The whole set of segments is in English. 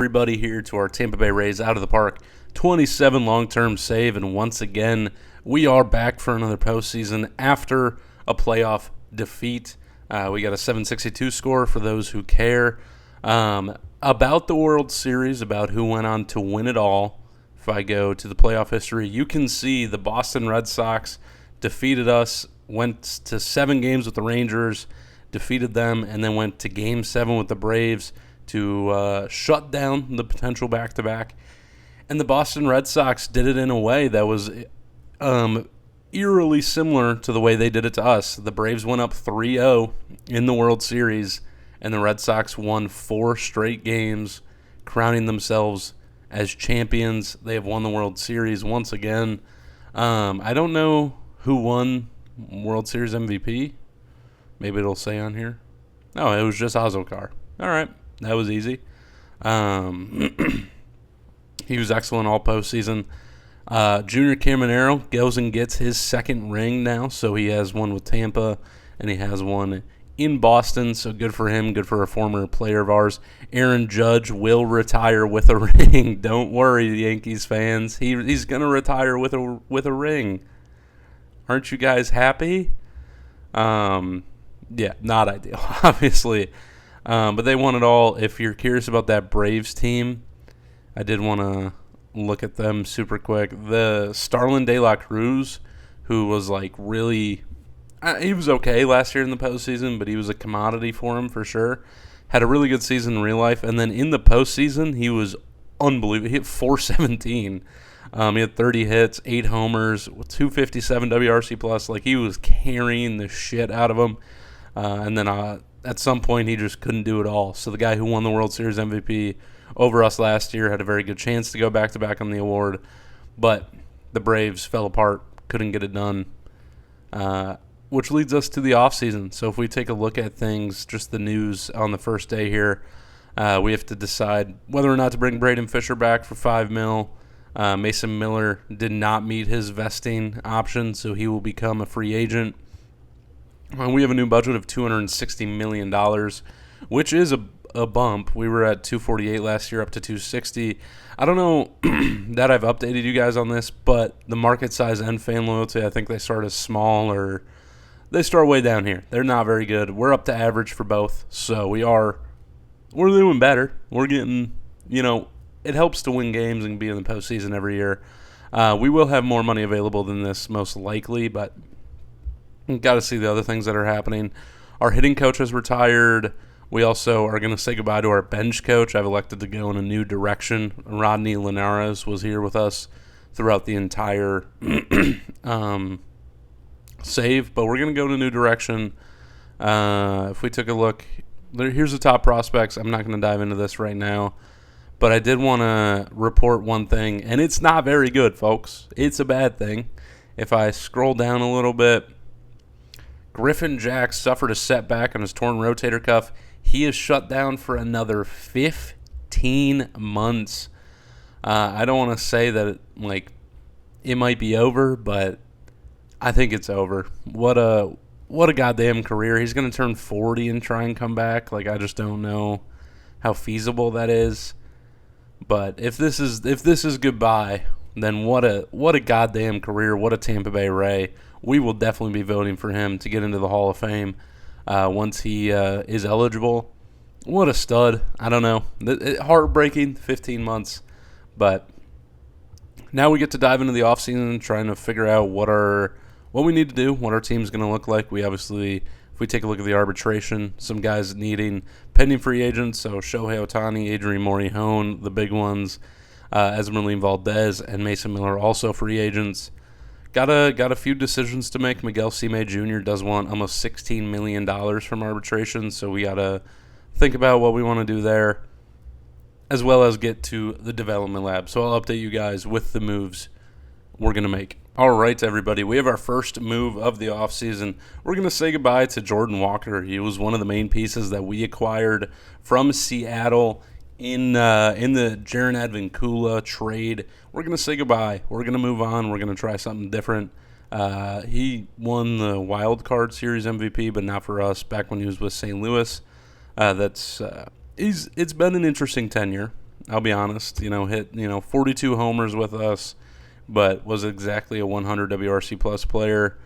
Everybody here to our Tampa Bay Rays out of the park 27 long-term save, and once again we are back for another postseason after a playoff defeat. We got a 762 score for those who care. About the World Series, about who went on to win it all. If I go to the playoff history, you can see the Boston Red Sox defeated us, went to 7 games with the Rangers, defeated them, and then went to Game 7 with the Braves to shut down the potential back-to-back. And the Boston Red Sox did it in a way that was eerily similar to the way they did it to us. The Braves went up 3-0 in the World Series, and the Red Sox won 4 straight games, crowning themselves as champions. They have won the World Series once again. I don't know who won World Series MVP. Maybe it'll say on here. No, it was just Ozokar. All right. That was easy. He was excellent all postseason. Junior Caminero goes and gets his second ring now. So he has one with Tampa, and he has one in Boston. So good for him. Good for a former player of ours. Aaron Judge will retire with a ring. Don't worry, Yankees fans. He's going to retire with a ring. Aren't you guys happy? Yeah, not ideal, obviously. But they won it all. If you're curious about that Braves team, I did want to look at them super quick. The Starlin De La Cruz, who was like really, he was okay last year in the postseason, but he was a commodity for him for sure. Had a really good season in real life, and then in the postseason, he was unbelievable. He hit 417. He had 30 hits, 8 homers, 257 WRC plus. Like, he was carrying the shit out of them. And then at some point, he just couldn't do it all. So the guy who won the World Series MVP over us last year had a very good chance to go back-to-back on the award. But the Braves fell apart, couldn't get it done, which leads us to the offseason. So if we take a look at things, just the news on the first day here, we have to decide whether or not to bring Braden Fisher back for $5 million. Mason Miller did not meet his vesting option, so he will become a free agent. We have a new budget of $260 million, which is a bump. We were at $248 last year, up to $260. I don't know that I've updated you guys on this, but the market size and fan loyalty, I think they start as small, or they start way down here. They're not very good. We're up to average for both, so we're doing better. We're getting, it helps to win games and be in the postseason every year. We will have more money available than this, most likely, but got to see the other things that are happening. Our hitting coach has retired. We also are going to say goodbye to our bench coach. I've elected to go in a new direction. Rodney Linares was here with us throughout the entire save, but we're going to go in a new direction. If we took a look, here's the top prospects. I'm not going to dive into this right now, but I did want to report one thing, and it's not very good, folks. It's a bad thing. If I scroll down a little bit, Griffin Jack suffered a setback on his torn rotator cuff. He is shut down for another 15 months. I don't want to say that it might be over, but I think it's over. What a goddamn career. He's going to turn 40 and try and come back. I just don't know how feasible that is. But if this is goodbye, then what a goddamn career. What a Tampa Bay Ray. We will definitely be voting for him to get into the Hall of Fame once he is eligible. What a stud. I don't know. Heartbreaking, 15 months. But now we get to dive into the offseason, trying to figure out what we need to do, what our team's going to look like. We obviously, if we take a look at the arbitration, some guys needing pending free agents, so Shohei Ohtani, Adrian Morejon, the big ones, Esmeralyn Valdez, and Mason Miller also free agents. Got a few decisions to make. Miguel Cime Jr. does want almost $16 million from arbitration, so we got to think about what we want to do there, as well as get to the development lab. So I'll update you guys with the moves we're going to make. All right, everybody, we have our first move of the offseason. We're going to say goodbye to Jordan Walker. He was one of the main pieces that we acquired from Seattle in the Jaron Advincula trade. We're going to say goodbye. We're going to move on. We're going to try something different. He won the Wild Card Series MVP, but not for us, back when he was with St. Louis. It's been an interesting tenure. I'll be honest. Hit 42 homers with us, but was exactly a 100 WRC plus player.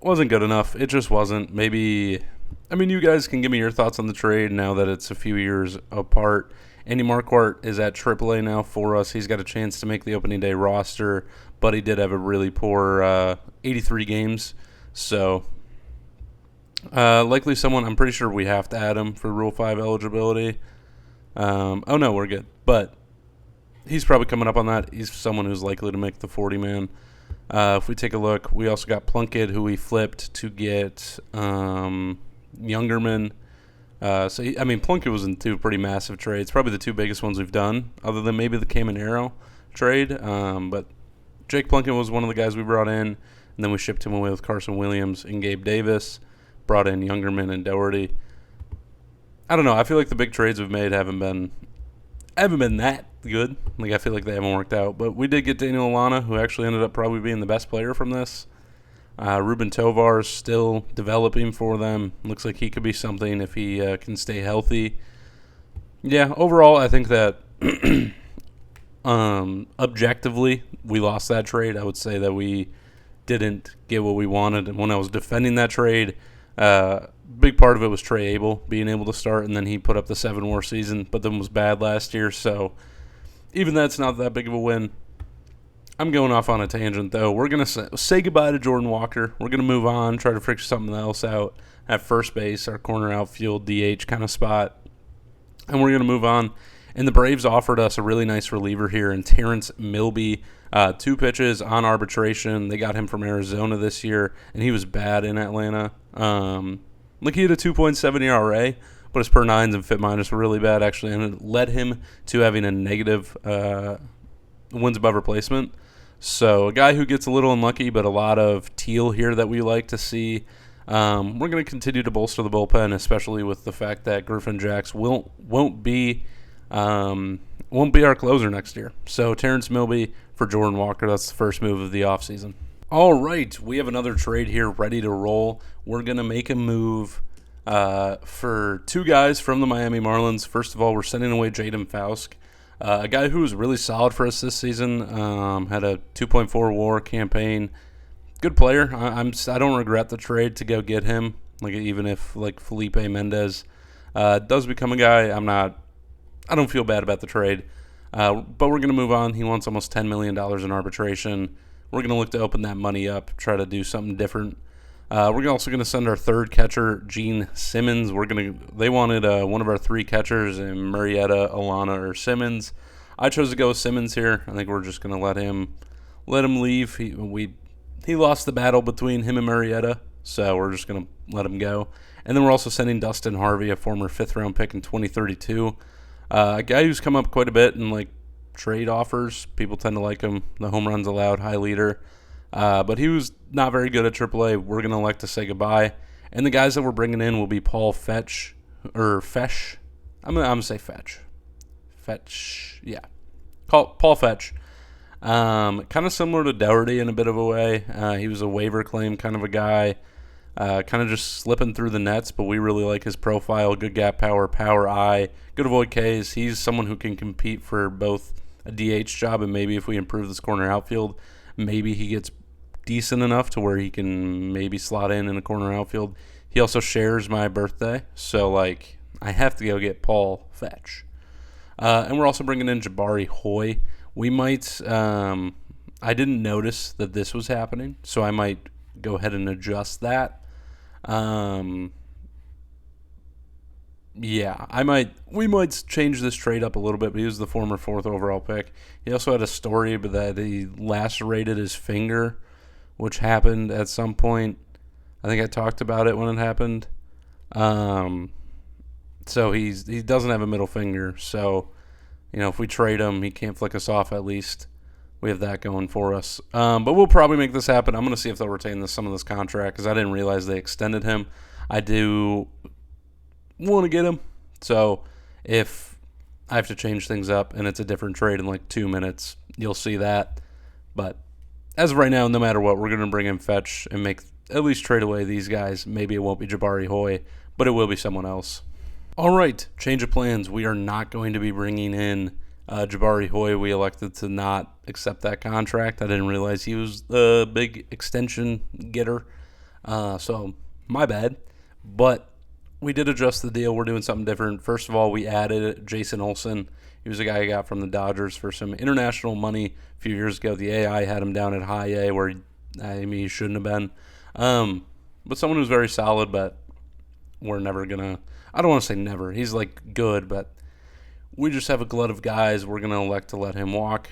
Wasn't good enough. It just wasn't. Maybe, you guys can give me your thoughts on the trade now that it's a few years apart. Andy Marquardt is at AAA now for us. He's got a chance to make the opening day roster, but he did have a really poor 83 games. So, likely someone, I'm pretty sure we have to add him for Rule 5 eligibility. Oh, no, we're good. But he's probably coming up on that. He's someone who's likely to make the 40-man. If we take a look, we also got Plunkett, who we flipped to get Youngerman. Plunkett was in two pretty massive trades, probably the two biggest ones we've done, other than maybe the Caminero trade. But Jake Plunkett was one of the guys we brought in, and then we shipped him away with Carson Williams and Gabe Davis, brought in Youngerman and Doherty. I don't know. I feel like the big trades we've made haven't been that good. Like, I feel like they haven't worked out. But we did get Daniel Alana, who actually ended up probably being the best player from this. Ruben Tovar is still developing for them. Looks like he could be something if he can stay healthy. Yeah, overall, I think that objectively, we lost that trade. I would say that we didn't get what we wanted. And when I was defending that trade, big part of it was Trey Abel being able to start, and then he put up the 7-WAR season, but then was bad last year. So even that's not that big of a win. I'm going off on a tangent, though. We're going to say goodbye to Jordan Walker. We're going to move on, try to figure something else out at first base, our corner outfield DH kind of spot. And we're going to move on. And the Braves offered us a really nice reliever here in Terrence Milby. 2 pitches on arbitration. They got him from Arizona this year, and he was bad in Atlanta. He had a 2.7 ERA, but his per nines and fit minus were really bad, actually, and it led him to having a negative wins above replacement. So a guy who gets a little unlucky, but a lot of teal here that we like to see. We're going to continue to bolster the bullpen, especially with the fact that Griffin Jacks won't be our closer next year. So Terrence Milby for Jordan Walker. That's the first move of the offseason. All right, we have another trade here ready to roll. We're going to make a move for 2 guys from the Miami Marlins. First of all, we're sending away Jaden Fausk, a guy who was really solid for us this season. Had a 2.4 WAR campaign. Good player. I don't regret the trade to go get him. Even if Felipe Mendez does become a guy, I don't feel bad about the trade. But we're going to move on. He wants almost $10 million in arbitration. We're going to look to open that money up, try to do something different. We're also going to send our third catcher, Gene Simmons. They wanted one of our 3 catchers in Murrieta, Alana, or Simmons. I chose to go with Simmons here. I think we're just going to let him leave. He lost the battle between him and Murrieta, so we're just going to let him go. And then we're also sending Dustin Harvey, a former 5th-round pick in 2032. A guy who's come up quite a bit in trade offers. People tend to like him. The home runs allowed, high leader. But he was not very good at AAA. We're going to elect to say goodbye. And the guys that we're bringing in will be Paul Fesh. I'm going to say Fetch. Fetch, yeah. Paul Fetch. Kind of similar to Doherty in a bit of a way. He was a waiver claim kind of a guy. Kind of just slipping through the nets, but we really like his profile. Good gap power, power eye, good avoid Ks. He's someone who can compete for both a DH job and maybe if we improve this corner outfield, maybe he gets decent enough to where he can maybe slot in a corner outfield. He also shares my birthday, so I have to go get Paul Fetch. And we're also bringing in Jabari Hoy. We might, I didn't notice that this was happening, so I might go ahead and adjust that. We might change this trade up a little bit, but he was the former 4th overall pick. He also had a story that he lacerated his finger, which happened at some point. I think I talked about it when it happened. So he doesn't have a middle finger, so if we trade him, he can't flick us off at least. We have that going for us. But we'll probably make this happen. I'm going to see if they'll retain some of this contract because I didn't realize they extended him. I do want to get him. So if I have to change things up and it's a different trade in 2 minutes, you'll see that. But as of right now, no matter what, we're going to bring in Fetch and at least trade away these guys. Maybe it won't be Jabari Hoy, but it will be someone else. All right, change of plans. We are not going to be bringing in Jabari Hoy. We elected to not accept that contract. I didn't realize he was the big extension getter. So my bad. But we did adjust the deal. We're doing something different. First of all, we added Jason Olsen. He was a guy I got from the Dodgers for some international money a few years ago. The AI had him down at high A where he shouldn't have been. But someone who's very solid, but we're never going to, I don't want to say never. He's like good, but we just have a glut of guys. We're going to elect to let him walk,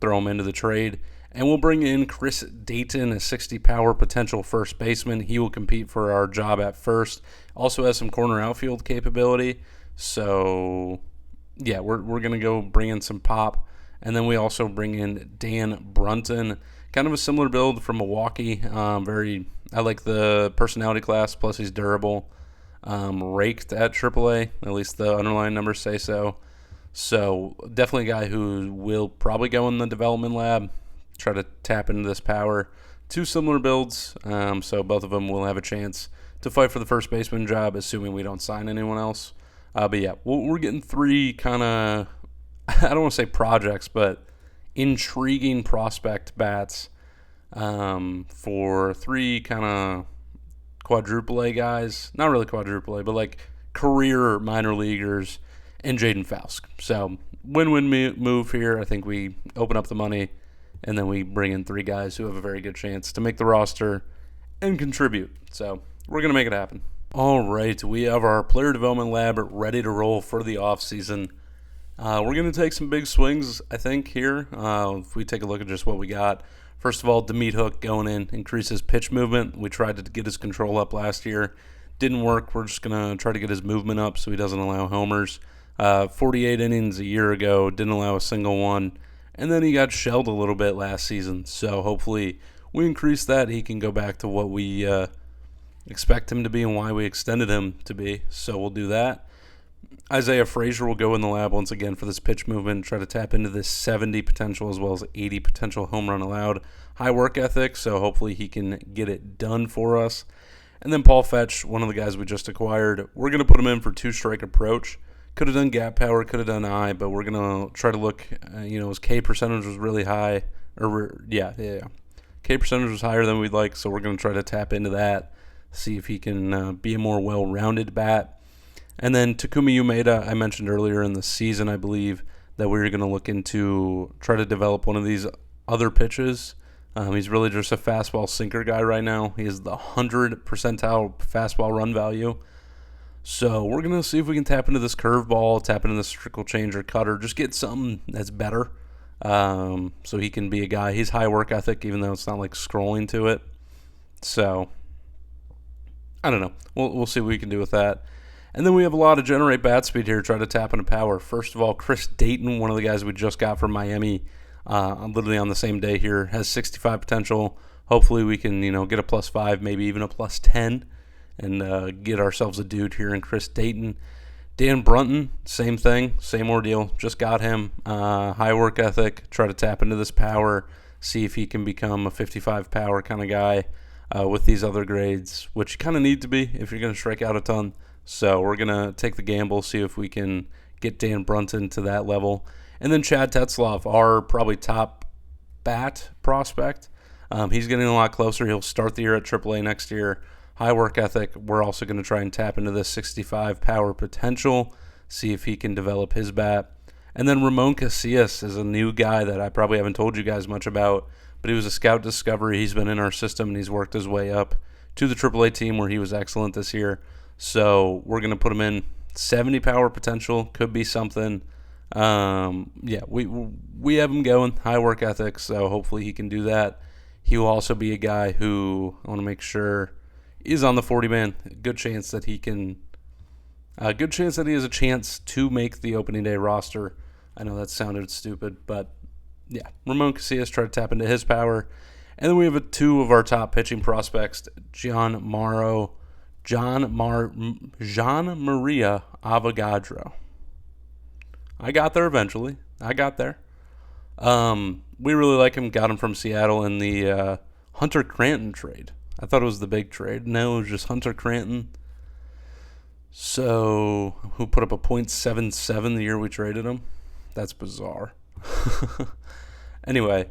throw him into the trade. And we'll bring in Chris Dayton, a 60 power potential first baseman. He will compete for our job at first. Also has some corner outfield capability. So, yeah, we're going to go bring in some pop. And then we also bring in Dan Brunton. Kind of a similar build from Milwaukee. I like the personality class, plus he's durable. Raked at AAA, at least the underlying numbers say so. So, definitely a guy who will probably go in the development lab. Try to tap into this power. Two similar builds, so both of them will have a chance to fight for the first baseman job, assuming we don't sign anyone else. But yeah, we're getting three kind of, I don't want to say projects, but intriguing prospect bats for three kind of quadruple A guys. Not really quadruple A, but like career minor leaguers and Jaden Fausk. So win-win move here. I think we open up the money, and then we bring in three guys who have a very good chance to make the roster and contribute. So we're going to make it happen. All right, we have our player development lab ready to roll for the offseason. We're going to take some big swings, I think, here. If we take a look at just what we got. First of all, Demeet Hook going in, increases pitch movement. We tried to get his control up last year. Didn't work. We're just going to try to get his movement up so he doesn't allow homers. 48 innings a year ago, didn't allow a single one. And then he got shelled a little bit last season. So hopefully we increase that. He can go back to what we expect him to be and why we extended him to be. So we'll do that. Isaiah Frazier will go in the lab once again for this pitch movement, try to tap into this 70 potential as well as 80 potential home run allowed. High work ethic, so hopefully he can get it done for us. And then Paul Fetch, one of the guys we just acquired, we're going to put him in for two-strike approach. Could have done gap power, could have done eye, but we're going to try to look, his K percentage was really high. K percentage was higher than we'd like, so we're going to try to tap into that, see if he can be a more well-rounded bat. And then Takumi Umeda, I mentioned earlier in the season, I believe, that we were going to look into try to develop one of these other pitches. He's really just a fastball sinker guy right now. He has the 100 percentile fastball run value. So we're going to see if we can tap into this curveball, tap into this trickle change or cutter, just get something that's better so he can be a guy. He's high work ethic, even though it's not like scrolling to it. So I don't know. We'll see what we can do with that. And then we have a lot of generate bat speed here, try to tap into power. First of all, Chris Dayton, one of the guys we just got from Miami, literally on the same day here, has 65 potential. Hopefully we can, get a +5, maybe even a +10, and get ourselves a dude here in Chris Dayton. Dan Brunton, same thing, same ordeal. Just got him. High work ethic, try to tap into this power, see if he can become a 55 power kind of guy with these other grades, which you kind of need to be if you're going to strike out a ton. So we're going to take the gamble, see if we can get Dan Brunton to that level. And then Chad Tetzloff, our probably top bat prospect. He's getting a lot closer. He'll start the year at AAA next year. High work ethic. We're also going to try and tap into this 65 power potential, see if he can develop his bat. And then Ramon Casillas is a new guy that I probably haven't told you guys much about, but he was a scout discovery. He's been in our system, and he's worked his way up to the AAA team where he was excellent this year. So we're going to put him in 70 power potential. Could be something. We have him going. High work ethic, so hopefully he can do that. He will also be a guy who I want to make sure is on the 40-man. Good chance that he has a chance to make the opening day roster. I know that sounded stupid, but yeah. Ramon Casillas, try to tap into his power. And then we have two of our top pitching prospects, Jean Maria Avogadro. I got there eventually. We really like him. Got him from Seattle in the Hunter Cranton trade. I thought it was the big trade. No, it was just Hunter Cranton. So, who put up a .77 the year we traded him? That's bizarre. Anyway,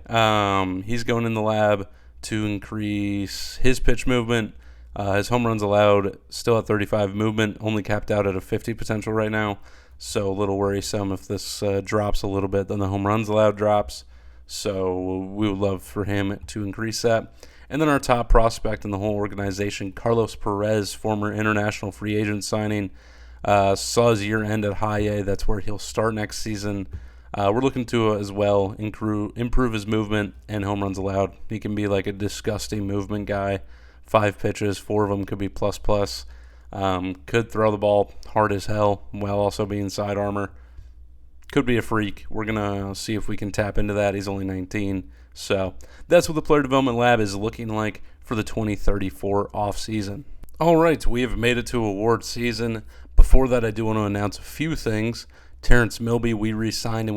he's going in the lab to increase his pitch movement. His home runs allowed still at 35 movement, only capped out at a 50 potential right now. So a little worrisome if this drops a little bit, then the home runs allowed drops. So we would love for him to increase that. And then our top prospect in the whole organization, Carlos Perez, former international free agent signing, saw his year end at high A. That's where he'll start next season. We're looking to as well improve his movement and home runs allowed. He can be like a disgusting movement guy. 5 pitches, 4 of them could be plus. Could throw the ball hard as hell while also being side armor. Could be a freak. We're going to see if we can tap into that. He's only 19. So that's what the Player Development Lab is looking like for the 2034 offseason. All right, we have made it to award season. Before that, I do want to announce a few things. Terrence Milby, we re-signed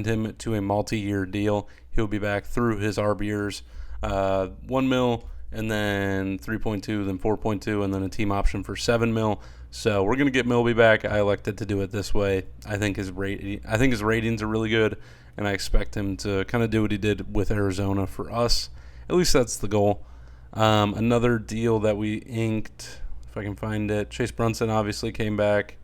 him to a multi-year deal. He'll be back through his ARB years, $1 million, and then 3.2, then 4.2, and then a team option for $7 million. So we're gonna get Milby back. I elected to do it this way. I think his ratings are really good, and I expect him to kind of do what he did with Arizona for us. At least that's the goal. Another deal that we inked, if I can find it, Chase Brunson obviously came back.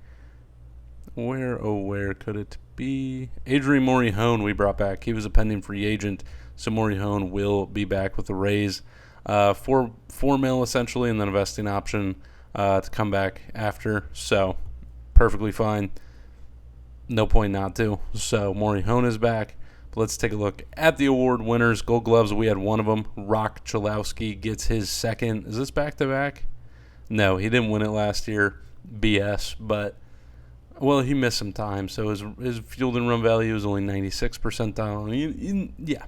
Where could it be? Adrian Morejon we brought back. He was a pending free agent, so Morejon will be back with the Rays. $4 million essentially, and then a vesting option to come back after. So perfectly fine. No point not to. So Morejon is back. But let's take a look at the award winners. Gold Gloves, we had one of them. Rock Chalowski gets his second. Is this back-to-back? No, he didn't win it last year. BS, but... Well, he missed some time, so his field and run value is only 96 percentile. Yeah,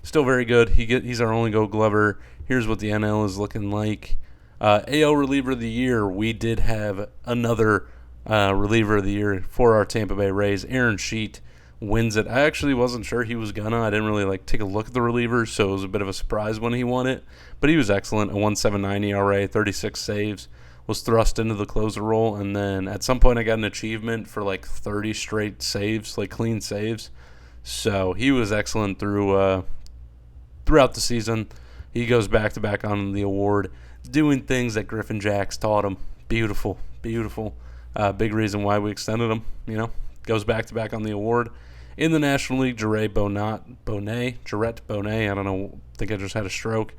still very good. He's our only Gold Glover. Here's what the NL is looking like. AL reliever of the year, we did have another reliever of the year for our Tampa Bay Rays. Aaron Sheet wins it. I actually wasn't sure he was gonna. I didn't really take a look at the relievers, so it was a bit of a surprise when he won it. But he was excellent. A 1.79 ERA, 36 saves. Was thrust into the closer role, and then at some point I got an achievement for 30 straight saves, clean saves. So he was excellent throughout the season. He goes back-to-back on the award, doing things that Griffin Jacks taught him. Beautiful. Big reason why we extended him, Goes back-to-back on the award. In the National League, Jarrett Bonet, I don't know, I think I just had a stroke.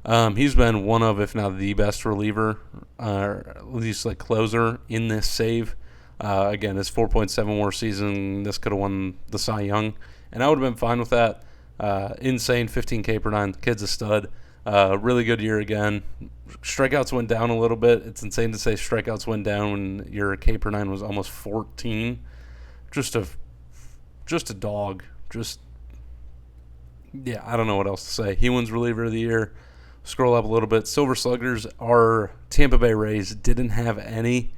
He's been one of, if not the best reliever, at least closer in this save. Again, his 4.7 WAR season, this could have won the Cy Young, and I would have been fine with that. Insane 15 K per 9. The kid's a stud. Really good year again. Strikeouts went down a little bit. It's insane to say strikeouts went down when your K per 9 was almost 14. Just a dog. I don't know what else to say. He wins reliever of the year. Scroll up a little bit. Silver Sluggers, our Tampa Bay Rays didn't have any.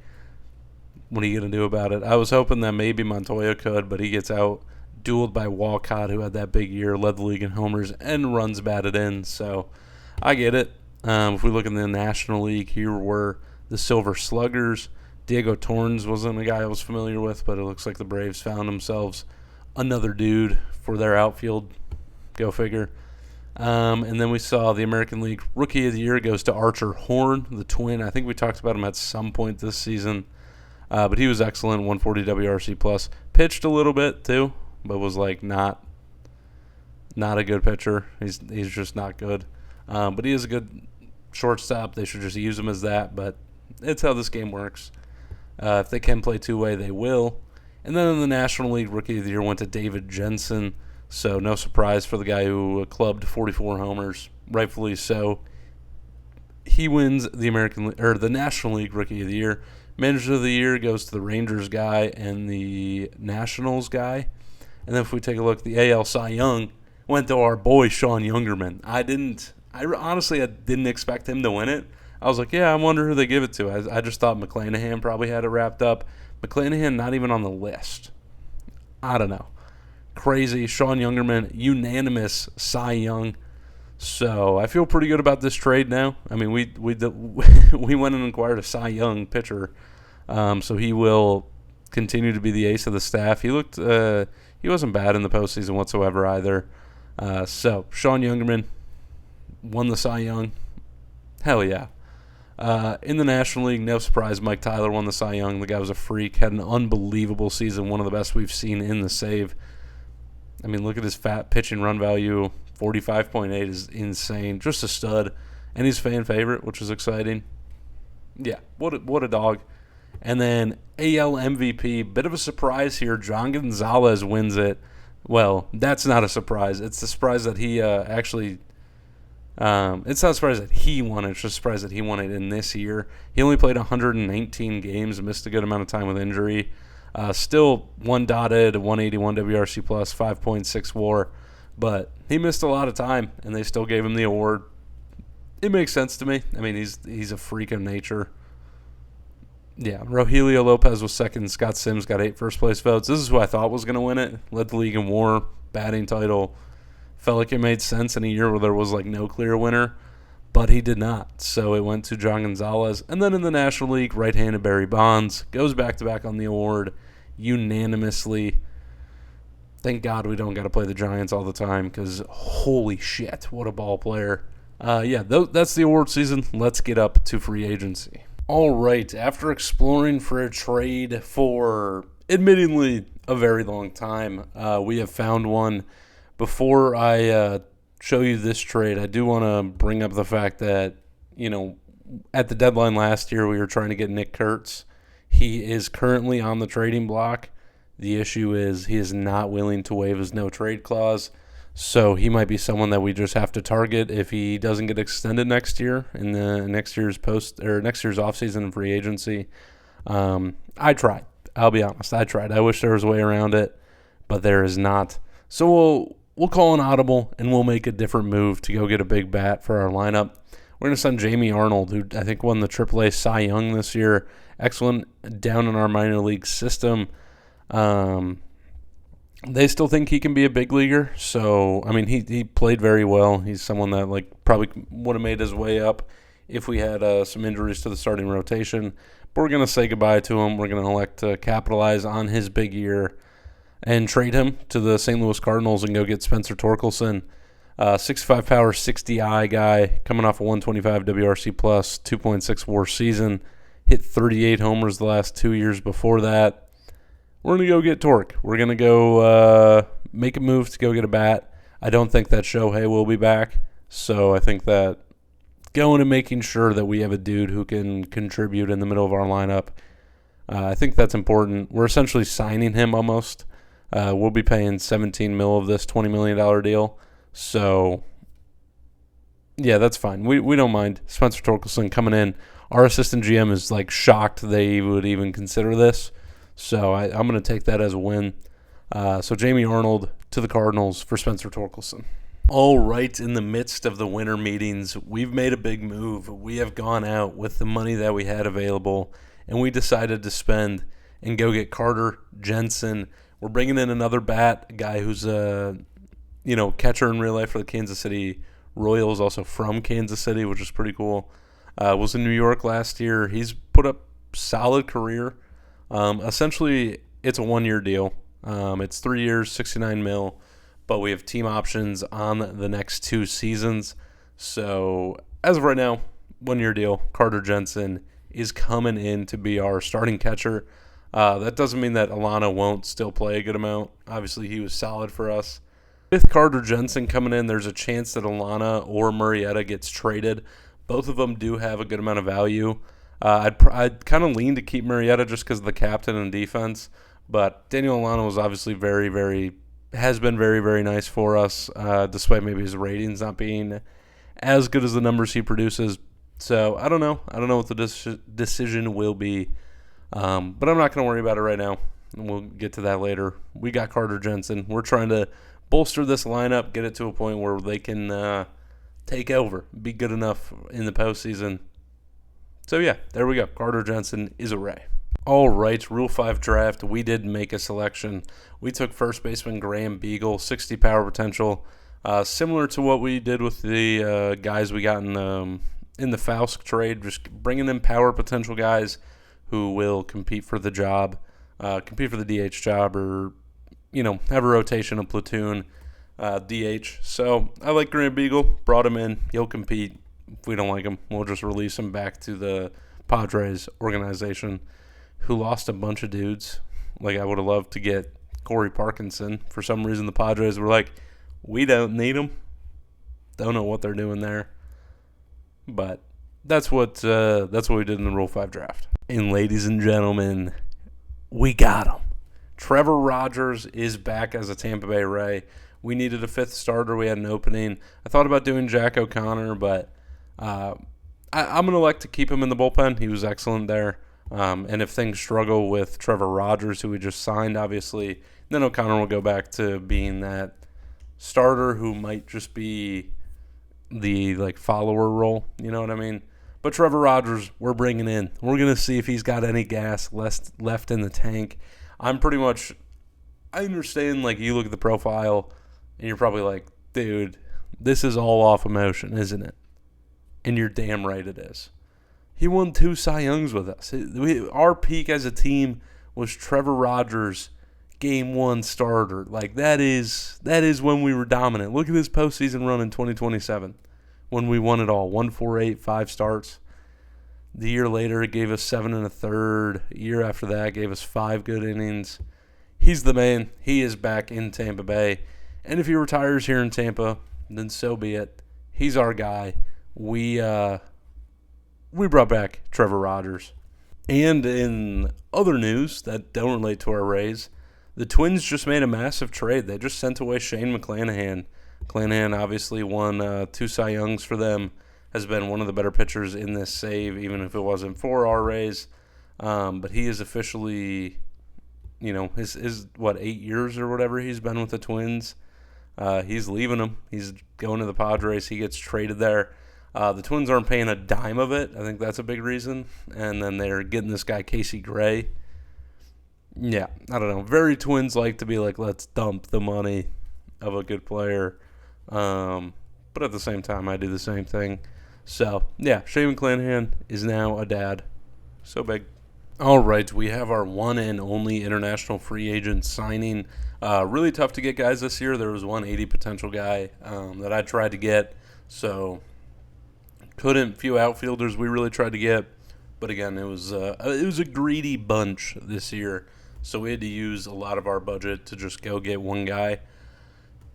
What are you going to do about it? I was hoping that maybe Montoya could, but he gets out dueled by Walcott, who had that big year, led the league in homers and runs batted in. So I get it. If we look in the National League, here were the Silver Sluggers. Diego Torrens wasn't a guy I was familiar with, but it looks like the Braves found themselves another dude for their outfield. Go figure. And then we saw the American League Rookie of the Year goes to Archer Horn, the twin. I think we talked about him at some point this season. But he was excellent, 140 WRC plus. Pitched a little bit too, but was not a good pitcher. He's just not good. But he is a good shortstop. They should just use him as that. But it's how this game works. If they can play two-way, they will. And then in the National League Rookie of the Year went to David Jensen. So no surprise for the guy who clubbed 44 homers, rightfully so. He wins the National League Rookie of the Year. Manager of the Year goes to the Rangers guy and the Nationals guy. And then if we take a look, the AL Cy Young went to our boy Sean Youngerman. I honestly didn't expect him to win it. I was like, I wonder who they give it to. I just thought McClanahan probably had it wrapped up. McClanahan not even on the list. I don't know. Crazy. Sean Youngerman, unanimous Cy Young. So I feel pretty good about this trade now. I mean, we went and acquired a Cy Young pitcher. So he will continue to be the ace of the staff. He wasn't bad in the postseason whatsoever either. So Sean Youngerman won the Cy Young. Hell yeah. In the National League, no surprise, Mike Tyler won the Cy Young. The guy was a freak, had an unbelievable season, one of the best we've seen in the save. I mean, look at his fat pitching run value. 45.8 is insane. Just a stud. And he's fan favorite, which is exciting. Yeah, what a dog. And then AL MVP, bit of a surprise here. John Gonzalez wins it. Well, that's not a surprise. It's the surprise that he actually... it's not a surprise that he won it. It's just a surprise that he won it in this year. He only played 119 games, missed a good amount of time with injury. Still one dotted, 181 WRC plus, 5.6 WAR. But he missed a lot of time, and they still gave him the award. It makes sense to me. I mean, he's a freak of nature. Yeah, Rogelio Lopez was second. Scott Sims got 8 first-place votes. This is who I thought was going to win it. Led the league in WAR, batting title. Felt like it made sense in a year where there was like no clear winner, but he did not. So it went to John Gonzalez. And then in the National League, right-handed Barry Bonds goes back-to-back on the award unanimously. Thank God we don't got to play the Giants all the time because holy shit, what a ball player. That's the award season. Let's get up to free agency. All right, after exploring for a trade for admittingly a very long time, we have found one. Before I show you this trade, I do want to bring up the fact that, at the deadline last year, we were trying to get Nick Kurtz. He is currently on the trading block. The issue is he is not willing to waive his no-trade clause, so he might be someone that we just have to target if he doesn't get extended next year in the next year's offseason and free agency. I tried. I'll be honest. I tried. I wish there was a way around it, but there is not. So we'll call an audible, and we'll make a different move to go get a big bat for our lineup. We're going to send Jamie Arnold, who I think won the AAA Cy Young this year. Excellent down in our minor league system. They still think he can be a big leaguer. So, I mean, he played very well. He's someone that probably would have made his way up if we had some injuries to the starting rotation. But we're going to say goodbye to him. We're going to elect to capitalize on his big year and trade him to the St. Louis Cardinals and go get Spencer Torkelson, 65 power, 60i guy, coming off a 125 WRC plus, 2.6 WAR season, hit 38 homers the last 2 years before that. We're going to go get Torque. We're going to go make a move to go get a bat. I don't think that Shohei will be back, so I think that going and making sure that we have a dude who can contribute in the middle of our lineup, I think that's important. We're essentially signing him almost. We'll be paying $17 million of this $20 million deal. So, yeah, that's fine. We don't mind. Spencer Torkelson coming in. Our assistant GM is shocked they would even consider this. So I'm going to take that as a win. So Jamie Arnold to the Cardinals for Spencer Torkelson. All right, in the midst of the winter meetings, we've made a big move. We have gone out with the money that we had available, and we decided to spend and go get Carter Jensen. We're bringing in another bat, a guy who's a catcher in real life for the Kansas City Royals, also from Kansas City, which is pretty cool. Was in New York last year. He's put up solid career. Essentially, it's a 1-year deal. It's 3 years, $69 million, but we have team options on the next 2 seasons. So as of right now, 1-year deal. Carter Jensen is coming in to be our starting catcher. That doesn't mean that Alana won't still play a good amount. Obviously, he was solid for us. With Carter Jensen coming in, there's a chance that Alana or Murrieta gets traded. Both of them do have a good amount of value. I'd kind of lean to keep Murrieta just because of the captain and defense. But Daniel Alana was obviously has been very, very nice for us, despite maybe his ratings not being as good as the numbers he produces. So I don't know. I don't know what the decision will be. But I'm not going to worry about it right now. We'll get to that later. We got Carter Jensen. We're trying to bolster this lineup, get it to a point where they can take over, be good enough in the postseason. So, yeah, there we go. Carter Jensen is a Ray. All right, Rule 5 draft. We did make a selection. We took first baseman Graham Beagle, 60 power potential. Similar to what we did with the guys we got in the Faust trade, just bringing in power potential guys who will compete for the job, compete for the DH job, or have a rotation, a platoon, DH. So I like Grant Beagle. Brought him in. He'll compete. If we don't like him, we'll just release him back to the Padres organization, who lost a bunch of dudes. Like, I would have loved to get Corey Parkinson. For some reason, the Padres were like, we don't need him. Don't know what they're doing there. But that's what we did in the Rule 5 draft. And ladies and gentlemen, we got him. Trevor Rogers is back as a Tampa Bay Ray. We needed a fifth starter. We had an opening. I thought about doing Jack O'Connor, but I'm going to elect to keep him in the bullpen. He was excellent there. And if things struggle with Trevor Rogers, who we just signed, obviously, then O'Connor will go back to being that starter who might just be the follower role. You know what I mean? But Trevor Rogers, we're bringing in. We're going to see if he's got any gas left in the tank. I understand, you look at the profile, and you're probably like, dude, this is all off emotion, isn't it? And you're damn right it is. He won 2 Cy Youngs with us. Our peak as a team was Trevor Rogers, Game 1 starter. That is when we were dominant. Look at this postseason run in 2027 when we won it all. 1-4-8, 5 starts. The year later, it gave us 7 1/3. A year after that, gave us 5 good innings. He's the man. He is back in Tampa Bay. And if he retires here in Tampa, then so be it. He's our guy. We brought back Trevor Rogers. And in other news that don't relate to our Rays, the Twins just made a massive trade. They just sent away Shane McClanahan. McClanahan obviously won 2 Cy Youngs for them, has been one of the better pitchers in this save, even if it wasn't for our Rays. But he is officially, his 8 years or whatever he's been with the Twins. He's leaving them. He's going to the Padres. He gets traded there. The Twins aren't paying a dime of it. I think that's a big reason. And then they're getting this guy, Casey Gray. Yeah, I don't know. Very Twins-like to be like, let's dump the money of a good player. But at the same time, I do the same thing. So, yeah, Shane McClanahan is now a dad. So big. All right, we have our one and only international free agent signing. Really tough to get guys this year. There was 180 potential guy that I tried to get. So, couldn't. Few outfielders we really tried to get. But again, it was a greedy bunch this year. So we had to use a lot of our budget to just go get one guy.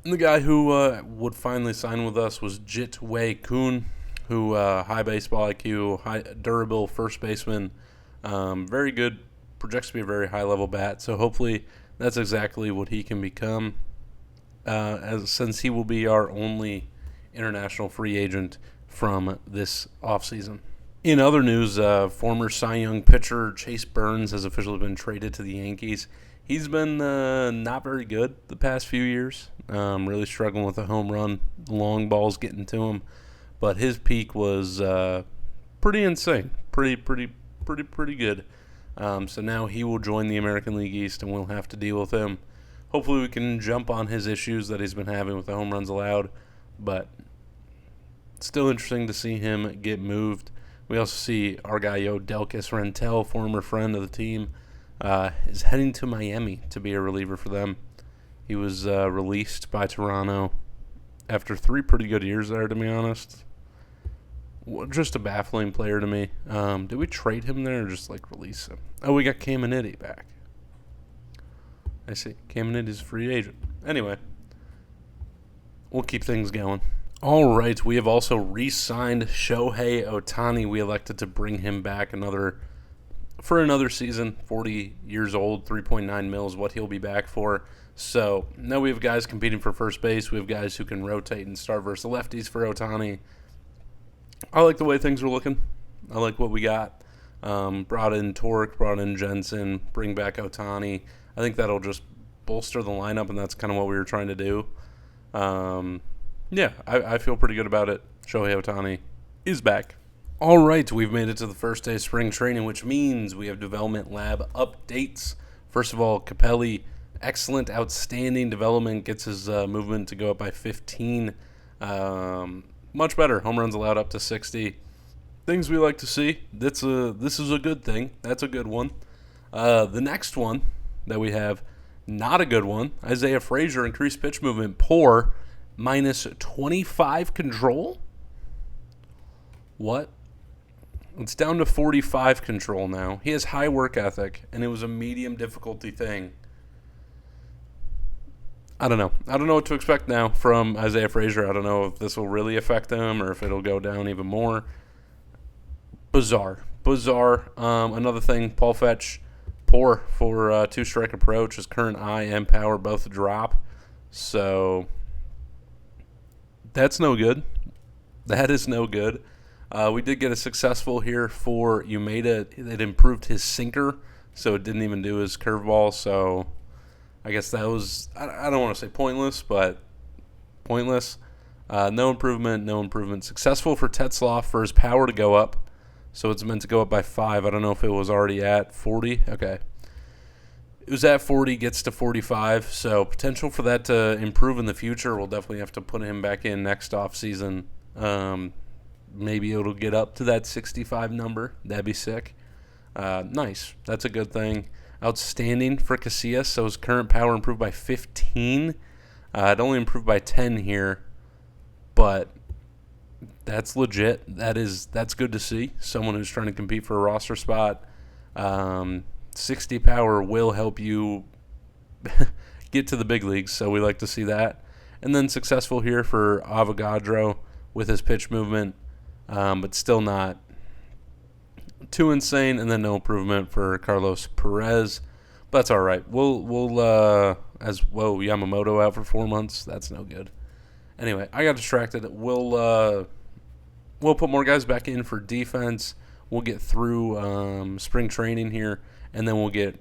And the guy who would finally sign with us was Jit Wei Kun, who high baseball IQ, high durable first baseman, very good, projects to be a very high-level bat. So hopefully that's exactly what he can become, since he will be our only international free agent from this offseason. In other news, former Cy Young pitcher Chase Burns has officially been traded to the Yankees. He's been not very good the past few years, really struggling with the home run, long balls getting to him. But his peak was pretty insane, pretty good. So now he will join the American League East, and we'll have to deal with him. Hopefully we can jump on his issues that he's been having with the home runs allowed, but it's still interesting to see him get moved. We also see our guy, Yodelkis Rentel, former friend of the team, is heading to Miami to be a reliever for them. He was released by Toronto after 3 pretty good years there, to be honest. Just a baffling player to me. Did we trade him there or just release him? Oh, we got Caminiti back. I see. Caminiti's a free agent. Anyway, we'll keep things going. All right, we have also re-signed Shohei Ohtani. We elected to bring him back for another season. 40 years old, 3.9 mils, what he'll be back for. So now we have guys competing for first base. We have guys who can rotate and start versus the lefties for Ohtani. I like the way things are looking. I like what we got. Brought in Torque, brought in Jensen, bring back Ohtani. I think that'll just bolster the lineup, and that's kind of what we were trying to do. Yeah, I feel pretty good about it. Shohei Ohtani is back. All right, we've made it to the first day of spring training, which means we have development lab updates. First of all, Capelli, excellent, outstanding development, gets his movement to go up by 15. Much better. Home runs allowed up to 60. Things we like to see. This is a good thing. That's a good one. The next one that we have, not a good one. Isaiah Frazier, increased pitch movement, poor, minus 25 control. What? It's down to 45 control now. He has high work ethic, and it was a medium difficulty thing. I don't know. I don't know what to expect now from Isaiah Frazier. I don't know if this will really affect him or if it'll go down even more. Bizarre. Another thing, Paul Fetch, poor for two-strike approach. His current eye and power both drop. So that's no good. That is no good. We did get a successful here for Umeda. It improved his sinker, so it didn't even do his curveball. So I guess that was, I don't want to say pointless, but pointless. No improvement. Successful for Tetzloff for his power to go up. So it's meant to go up by 5. I don't know if it was already at 40. Okay. It was at 40, gets to 45. So potential for that to improve in the future. We'll definitely have to put him back in next offseason. Maybe it'll get up to that 65 number. That'd be sick. Nice. That's a good thing. Outstanding for Casillas. So his current power improved by 15. It only improved by 10 here. But that's legit. That's good to see. Someone who's trying to compete for a roster spot. 60 power will help you get to the big leagues, so we like to see that. And then successful here for Avogadro with his pitch movement, but still not too insane. And then no improvement for Carlos Perez. But that's all right. We'll Yamamoto out for 4 months. That's no good. Anyway, I got distracted. We'll put more guys back in for defense. We'll get through spring training here, and then we'll get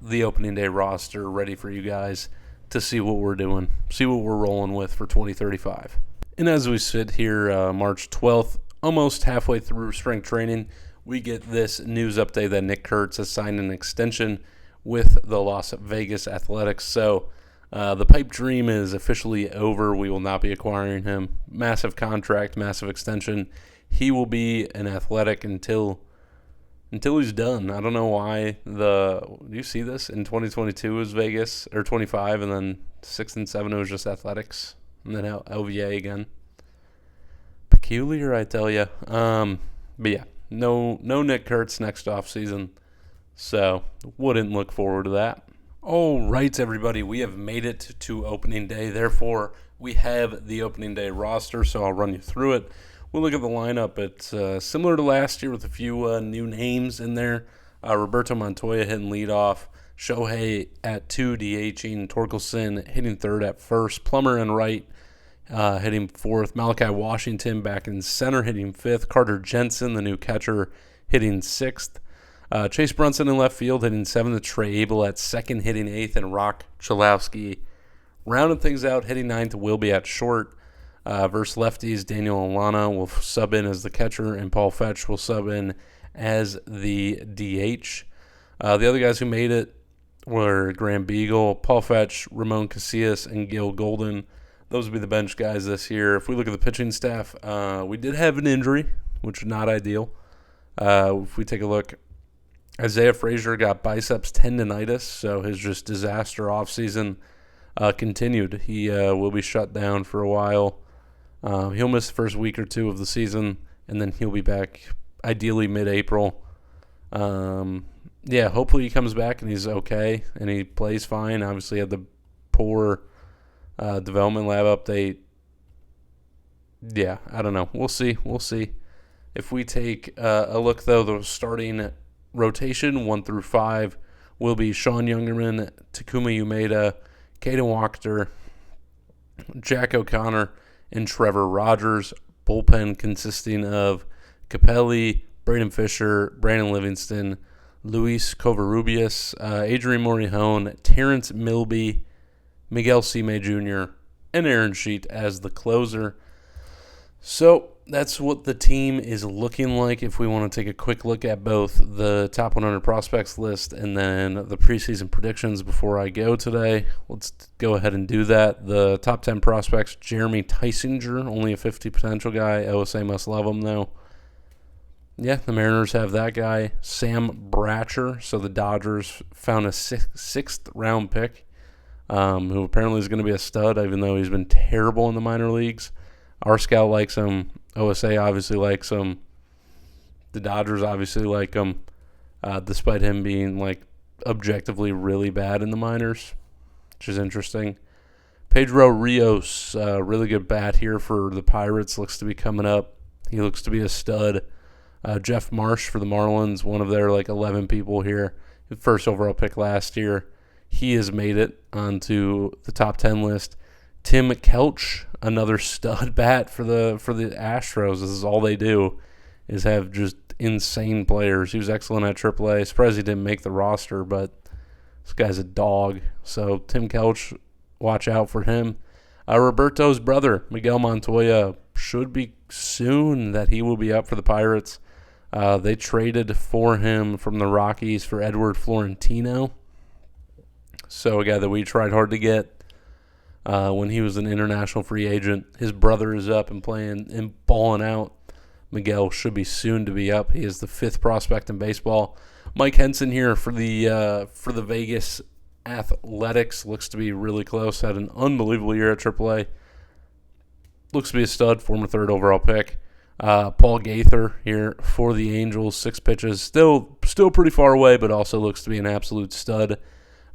the opening day roster ready for you guys to see what we're doing, see what we're rolling with for 2035. And as we sit here, March 12th, almost halfway through spring training, we get this news update that Nick Kurtz has signed an extension with the Las Vegas Athletics. So the pipe dream is officially over. We will not be acquiring him. Massive contract, massive extension. He will be an Athletic until he's done. I don't know why. Do you see this? In 2022 was Vegas, or 25, and then 6 and 7 it was just Athletics, and then LVA again. Peculiar, I tell you. But yeah, no Nick Kurtz next offseason, so wouldn't look forward to that. All right, everybody, we have made it to opening day. Therefore, we have the opening day roster, so I'll run you through it. We'll look at the lineup. It's similar to last year with a few new names in there. Roberto Montoya hitting leadoff, Shohei at 2 DHing, Torkelson hitting third at first, Plummer in right hitting fourth, Malachi Washington back in center hitting fifth, Carter Jensen, the new catcher, hitting sixth. Chase Brunson in left field hitting seventh, Trey Abel at second hitting eighth, and Rock Chalowski rounding things out hitting ninth will be at short. Versus lefties, Daniel Alana will sub in as the catcher, and Paul Fetch will sub in as the DH. The other guys who made it were Graham Beagle, Paul Fetch, Ramon Casillas, and Gil Golden. Those would be the bench guys this year. If we look at the pitching staff, we did have an injury, which is not ideal. If we take a look, Isaiah Frazier got biceps tendonitis, so his just disaster offseason continued. He will be shut down for a while. He'll miss the first week or two of the season, and then he'll be back ideally mid-April. Hopefully he comes back and he's okay and he plays fine. Obviously, he had the poor development lab update. Yeah, I don't know. We'll see. If we take a look, though, the starting rotation 1 through 5 will be Sean Youngerman, Takuma Umeda, Caden Wachter, Jack O'Connor, and Trevor Rogers. Bullpen consisting of Capelli, Braden Fisher, Brandon Livingston, Luis Covarrubias, Adrian Morihone, Terrence Milby, Miguel Cime Jr., and Aaron Sheet as the closer. So that's what the team is looking like. If we want to take a quick look at both the top 100 prospects list and then the preseason predictions before I go today, let's go ahead and do that. The top 10 prospects, Jeremy Tysinger, only a 50 potential guy. OSA must love him, though. Yeah, the Mariners have that guy, Sam Bratcher. So the Dodgers found a sixth round pick, who apparently is going to be a stud, even though he's been terrible in the minor leagues. Our scout likes him. OSA obviously likes him. The Dodgers obviously like him, despite him being like objectively really bad in the minors, which is interesting. Pedro Rios, really good bat here for the Pirates, looks to be coming up. He looks to be a stud. Jeff Marsh for the Marlins, one of their like 11 people here, first overall pick last year. He has made it onto the top 10 list. Tim Kelch, another stud bat for the Astros. This is all they do, is have just insane players. He was excellent at AAA. Surprised he didn't make the roster, but this guy's a dog. So Tim Kelch, watch out for him. Roberto's brother, Miguel Montoya, should be soon that he will be up for the Pirates. They traded for him from the Rockies for Edward Florentino. So a guy that we tried hard to get when he was an international free agent. His brother is up and playing and balling out. Miguel should be soon to be up. He is the fifth prospect in baseball. Mike Henson here for the Vegas Athletics. Looks to be really close. Had an unbelievable year at AAA. Looks to be a stud, former third overall pick. Paul Gaither here for the Angels, 6 pitches. Still pretty far away, but also looks to be an absolute stud.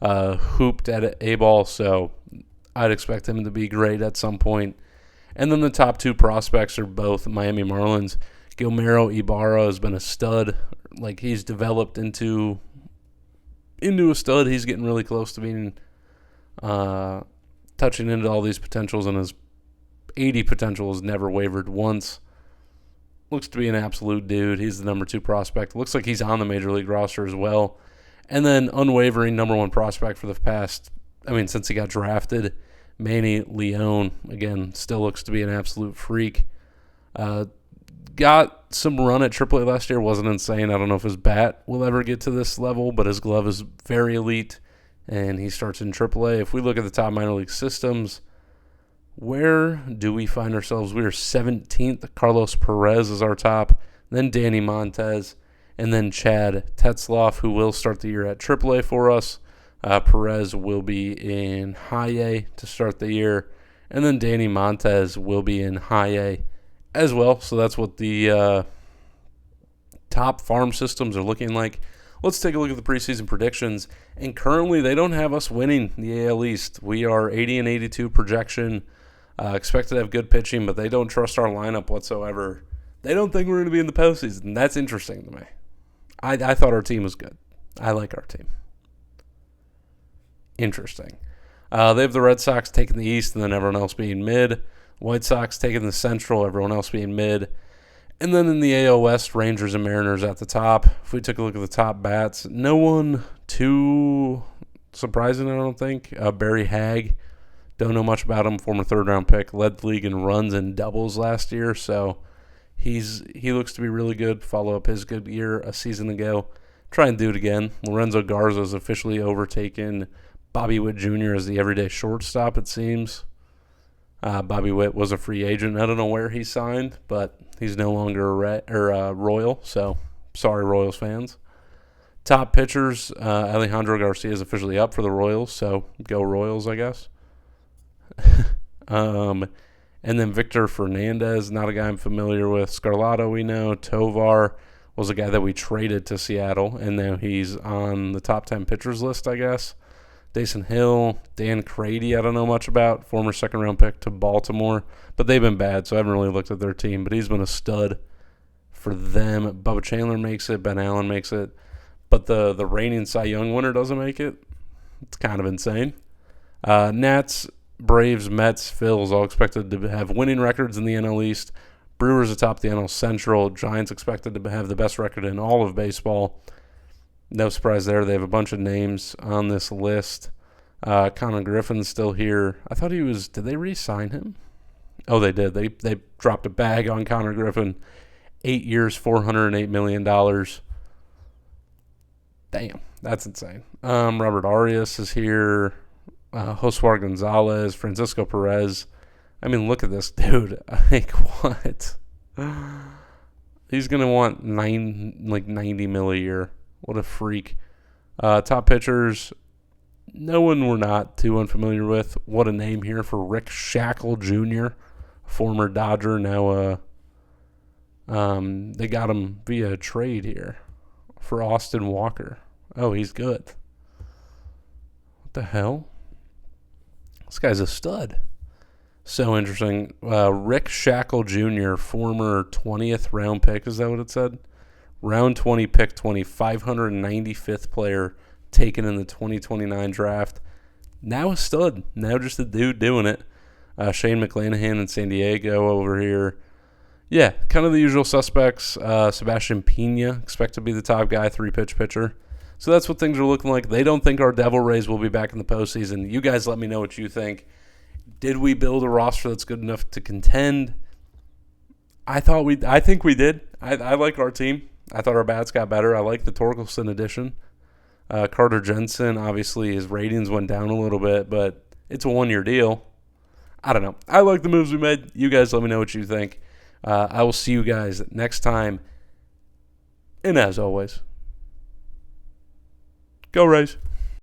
Hooped at A-ball, so I'd expect him to be great at some point. And then the top 2 prospects are both Miami Marlins. Guillermo Ibarra has been a stud. Like, he's developed into a stud. He's getting really close to being touching into all these potentials, and his 80 potential has never wavered once. Looks to be an absolute dude. He's the number 2 prospect. Looks like he's on the Major League roster as well. And then unwavering number 1 prospect for the past, since he got drafted, Manny Leone. Again, still looks to be an absolute freak. Got some run at AAA last year. Wasn't insane. I don't know if his bat will ever get to this level, but his glove is very elite, and he starts in AAA. If we look at the top minor league systems, where do we find ourselves? We are 17th. Carlos Perez is our top. Then Danny Montez. And then Chad Tetzloff, who will start the year at AAA for us. Perez will be in High A to start the year. And then Danny Montez will be in High A as well. So that's what the top farm systems are looking like. Let's take a look at the preseason predictions. And currently, they don't have us winning the AL East. We are 80-82 projection. Expected to have good pitching, but they don't trust our lineup whatsoever. They don't think we're going to be in the postseason. That's interesting to me. I thought our team was good. I like our team. Interesting. They have the Red Sox taking the East and then everyone else being mid. White Sox taking the Central, everyone else being mid. And then in the AL West, Rangers and Mariners at the top. If we took a look at the top bats, no one too surprising, I don't think. Barry Hagg, don't know much about him. Former third-round pick, led the league in runs and doubles last year, so he looks to be really good. Follow up his good year a season ago. Try and do it again. Lorenzo Garza has officially overtaken Bobby Witt Jr. as the everyday shortstop, it seems. Bobby Witt was a free agent. I don't know where he signed, but he's no longer a Royal, so sorry, Royals fans. Top pitchers, Alejandro Garcia is officially up for the Royals, so go Royals, I guess. And then Victor Fernandez, not a guy I'm familiar with. Scarlato, we know. Tovar was a guy that we traded to Seattle, and now he's on the top 10 pitchers list, I guess. Dason Hill, Dan Crady, I don't know much about. Former second-round pick to Baltimore, but they've been bad, so I haven't really looked at their team. But he's been a stud for them. Bubba Chandler makes it. Ben Allen makes it. But the reigning Cy Young winner doesn't make it. It's kind of insane. Nats, Braves, Mets, Phils all expected to have winning records in the NL East. Brewers atop the NL Central. Giants expected to have the best record in all of baseball. No surprise there. They have a bunch of names on this list. Connor Griffin's still here. I thought he was – did they re-sign him? Oh, they did. They dropped a bag on Connor Griffin. 8 years, $408 million. Damn, that's insane. Robert Arias is here. Joswar Gonzalez, Francisco Perez. I mean, look at this dude. Like, what? He's going to want 90 mil a year. What a freak. Top pitchers, no one we're not too unfamiliar with. What a name here for Rick Shackle Jr., former Dodger. Now they got him via a trade here for Austin Walker. Oh, he's good. What the hell? This guy's a stud. So interesting. Rick Shackle Jr., former 20th round pick. Is that what it said? Round 20, pick 20, 595th player taken in the 2029 draft. Now a stud. Now just a dude doing it. Shane McClanahan in San Diego over here. Yeah, kind of the usual suspects. Sebastian Pena, expect to be the top guy, 3-pitch pitcher. So that's what things are looking like. They don't think our Devil Rays will be back in the postseason. You guys let me know what you think. Did we build a roster that's good enough to contend? I think we did. I like our team. I thought our bats got better. I like the Torkelson addition. Carter Jensen, obviously his ratings went down a little bit, but it's a one-year deal. I don't know. I like the moves we made. You guys let me know what you think. I will see you guys next time. And as always, go Rays.